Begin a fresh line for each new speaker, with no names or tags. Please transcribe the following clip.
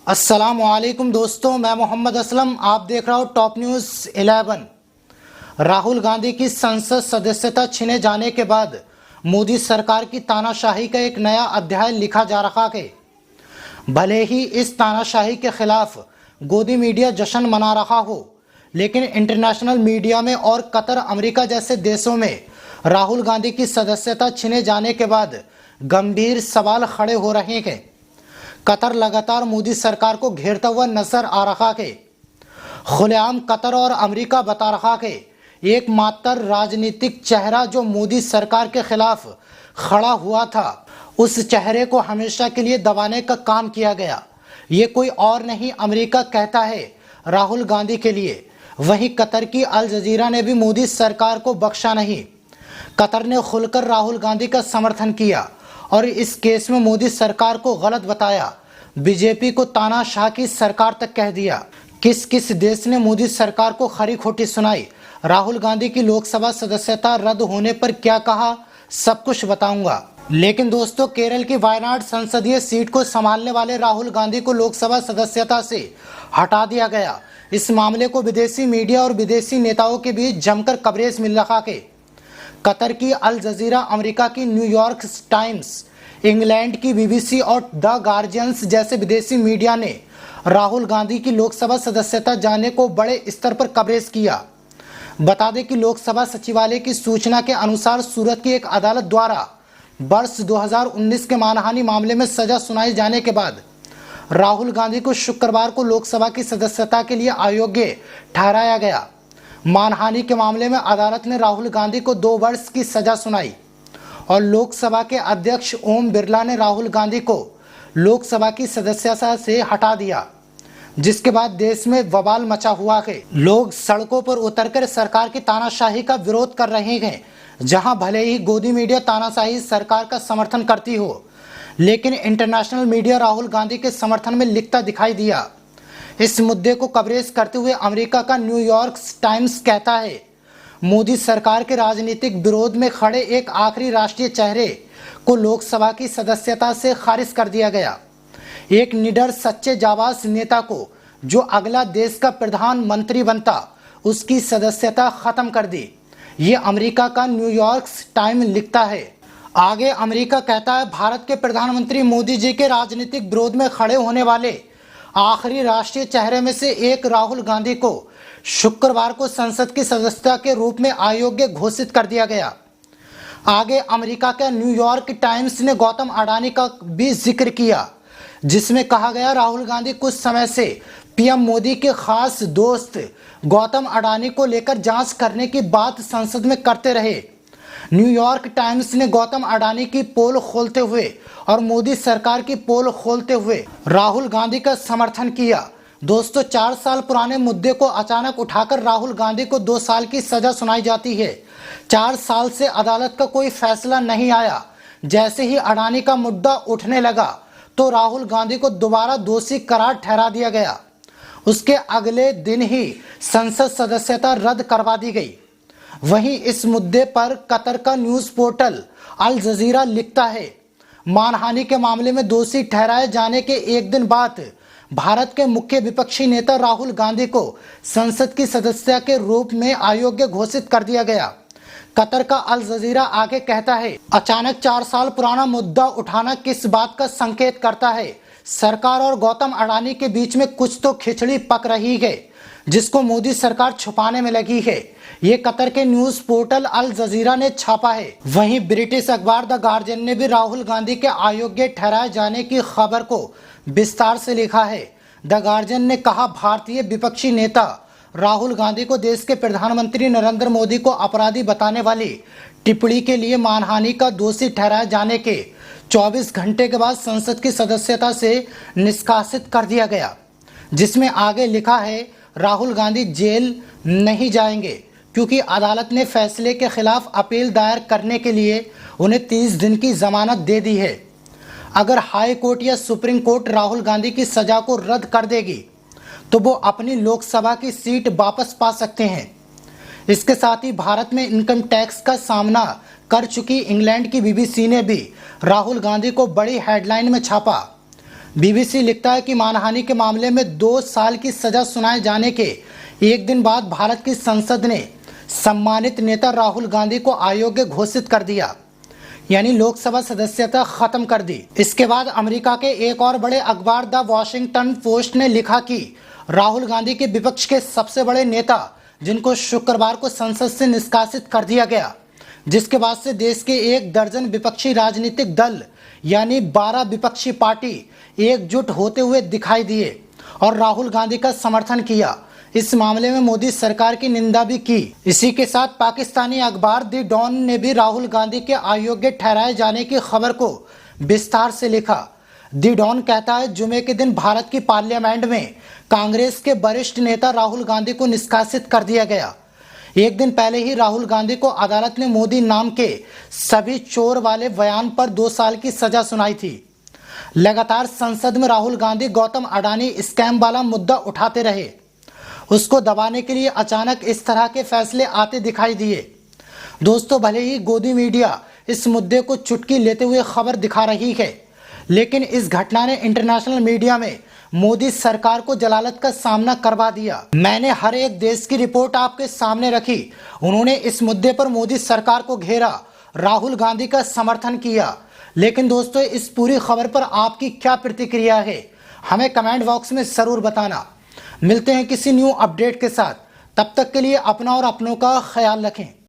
अस्सलामुअलैकुम दोस्तों, मैं मोहम्मद असलम। आप देख रहा हो टॉप न्यूज़ 11। राहुल गांधी की संसद सदस्यता छीने जाने के बाद मोदी सरकार की तानाशाही का एक नया अध्याय लिखा जा रहा है। भले ही इस तानाशाही के खिलाफ गोदी मीडिया जश्न मना रहा हो, लेकिन इंटरनेशनल मीडिया में और कतर, अमेरिका जैसे देशों में राहुल गांधी की सदस्यता छीने जाने के बाद गंभीर सवाल खड़े हो रहे हैं। कतर लगातार मोदी सरकार को घेरता हुआ नजर आ रहा है। खुलेआम कतर और अमेरिका बता रहा है एकमात्र राजनीतिक चेहरा जो मोदी सरकार के खिलाफ खड़ा हुआ था, उस चेहरे को हमेशा के लिए दबाने का काम किया गया। ये कोई और नहीं, अमेरिका कहता है राहुल गांधी के लिए। वहीं कतर की अल जजीरा ने भी मोदी सरकार को बख्शा नहीं। कतर ने खुलकर राहुल गांधी का समर्थन किया और इस केस में मोदी सरकार को गलत बताया, बीजेपी को तानाशाह की सरकार तक कह दिया। किस किस देश ने मोदी सरकार को खरी खोटी सुनाई, राहुल गांधी की लोकसभा सदस्यता रद्द होने पर क्या कहा, सब कुछ बताऊंगा। लेकिन दोस्तों, केरल की वायनाड संसदीय सीट को संभालने वाले राहुल गांधी को लोकसभा सदस्यता से हटा दिया गया। इस मामले को विदेशी मीडिया और विदेशी नेताओं के बीच जमकर कवरेज मिल रहा है। कतर की अल जजीरा, अमेरिका की न्यूयॉर्क टाइम्स, इंग्लैंड की बीबीसी और द गार्जियंस जैसे विदेशी मीडिया ने राहुल गांधी की लोकसभा सदस्यता जाने को बड़े स्तर पर कवरेज किया। बता दें कि लोकसभा सचिवालय की सूचना के अनुसार सूरत की एक अदालत द्वारा वर्ष 2019 के मानहानि मामले में सजा सुनाई जाने के बाद राहुल गांधी को शुक्रवार को लोकसभा की सदस्यता के लिए अयोग्य ठहराया गया। मानहानि के मामले में अदालत ने राहुल गांधी को 2 वर्ष की सजा सुनाई और लोकसभा के अध्यक्ष ओम बिरला ने राहुल गांधी को लोकसभा की सदस्यता से हटा दिया, जिसके बाद देश में बवाल मचा हुआ है। लोग सड़कों पर उतरकर सरकार की तानाशाही का विरोध कर रहे हैं। जहां भले ही गोदी मीडिया तानाशाही सरकार का समर्थन करती हो, लेकिन इंटरनेशनल मीडिया राहुल गांधी के समर्थन में लिखता दिखाई दिया। इस मुद्दे को कवरेज करते हुए अमेरिका का न्यूयॉर्क टाइम्स कहता है मोदी सरकार के राजनीतिक विरोध में खड़े एक आखिरी राष्ट्रीय चेहरे को लोकसभा की सदस्यता से खारिज कर दिया गया। एक निडर, सच्चे, जाबाज नेता को जो अगला देश का प्रधानमंत्री बनता, उसकी सदस्यता खत्म कर दी। ये अमेरिका का न्यूयॉर्क टाइम्स लिखता है। आगे अमेरिका कहता है भारत के प्रधानमंत्री मोदी जी के राजनीतिक विरोध में खड़े होने वाले आखिरी राष्ट्रीय चेहरे में से एक राहुल गांधी को शुक्रवार को संसद की सदस्यता के रूप में अयोग्य घोषित कर दिया गया। आगे अमेरिका के न्यूयॉर्क टाइम्स ने गौतम अडानी का भी जिक्र किया, जिसमें कहा गया राहुल गांधी कुछ समय से पीएम मोदी के खास दोस्त गौतम अडानी को लेकर जांच करने की बात संसद में करते रहे। न्यूयॉर्क टाइम्स ने गौतम अडानी की पोल खोलते हुए और मोदी सरकार की पोल खोलते हुए राहुल गांधी का समर्थन किया। दोस्तों, 4 साल पुराने मुद्दे को अचानक उठाकर राहुल गांधी को 2 साल की सजा सुनाई जाती है। 4 साल से अदालत का कोई फैसला नहीं आया। जैसे ही अडानी का मुद्दा उठने लगा तो राहुल गांधी को दोबारा दोषी करार ठहरा दिया गया। उसके अगले दिन ही संसद सदस्यता रद्द करवा दी गई। वहीं इस मुद्दे पर कतर का न्यूज पोर्टल अल जजीरा लिखता है मानहानि के मामले में दोषी ठहराए जाने के एक दिन बाद भारत के मुख्य विपक्षी नेता राहुल गांधी को संसद की सदस्यता के रूप में अयोग्य घोषित कर दिया गया। कतर का अल जजीरा आगे कहता है अचानक 4 साल पुराना मुद्दा उठाना किस बात का संकेत करता है। सरकार और गौतम अडानी के बीच में कुछ तो खिचड़ी पक रही है, जिसको मोदी सरकार छुपाने में लगी है। ये कतर के न्यूज पोर्टल अल जजीरा ने छापा है। वहीं ब्रिटिश अखबार द गार्जियन ने भी राहुल गांधी के अयोग्य ठहराए जाने की खबर को विस्तार से लिखा है। द गार्जियन ने कहा भारतीय विपक्षी नेता राहुल गांधी को देश के प्रधानमंत्री नरेंद्र मोदी को अपराधी बताने वाली टिप्पणी के लिए मानहानि का दोषी ठहराए जाने के 24 घंटे के बाद संसद की सदस्यता से निष्कासित कर दिया गया, जिसमें आगे लिखा है राहुल गांधी जेल नहीं जाएंगे क्योंकि अदालत ने फैसले के खिलाफ अपील दायर करने के लिए उन्हें 30 दिन की जमानत दे दी है। अगर हाई कोर्ट या सुप्रीम कोर्ट राहुल गांधी की सजा को रद्द कर देगी तो वो अपनी लोकसभा की सीट वापस पा सकते हैं। इसके साथ ही भारत में इनकम टैक्स का सामना कर चुकी इंग्लैंड की बीबीसी ने भी राहुल गांधी को बड़ी हेडलाइन में छापा। बीबीसी लिखता है कि मानहानि के मामले में 2 साल की सजा सुनाए जाने के एक दिन बाद भारत की संसद ने सम्मानित नेता राहुल गांधी को अयोग्य घोषित कर दिया, यानी लोकसभा सदस्यता खत्म कर दी। इसके बाद अमेरिका के एक और बड़े अखबार द वॉशिंगटन पोस्ट ने लिखा कि राहुल गांधी के विपक्ष के सबसे बड़े नेता, जिनको शुक्रवार को संसद से निष्कासित कर दिया गया, जिसके बाद से देश के 1 दर्जन विपक्षी राजनीतिक दल यानी 12 विपक्षी पार्टी एकजुट होते हुए दिखाई दिए और राहुल गांधी का समर्थन किया। इस मामले में मोदी सरकार की निंदा भी की। इसी के साथ पाकिस्तानी अखबार दी डॉन ने भी राहुल गांधी के अयोग्य ठहराए जाने की खबर को विस्तार से लिखा। दी डॉन कहता है, जुमे के दिन भारत की पार्लियामेंट में कांग्रेस के वरिष्ठ नेता राहुल गांधी को निष्कासित कर दिया गया। एक दिन पहले ही राहुल गांधी को अदालत ने मोदी नाम के सभी चोर वाले बयान पर 2 साल की सजा सुनाई थी। लगातार संसद में राहुल गांधी गौतम अडानी स्कैम वाला मुद्दा उठाते रहे। उसको दबाने के लिए अचानक इस तरह के फैसले आते दिखाई दिए। दोस्तों, भले ही गोदी मीडिया इस मुद्दे को चुटकी लेते हुए खबर दिखा रही है, लेकिन इस घटना ने इंटरनेशनल मीडिया में मोदी सरकार को जलालत का सामना करवा दिया। मैंने हर एक देश की रिपोर्ट आपके सामने रखी। उन्होंने इस मुद्दे पर मोदी सरकार को घेरा, राहुल गांधी का समर्थन किया। लेकिन दोस्तों, इस पूरी खबर पर आपकी क्या प्रतिक्रिया है, हमें कमेंट बॉक्स में जरूर बताना। मिलते हैं किसी न्यू अपडेट के साथ। तब तक के लिए अपना और अपनों का ख्याल रखें।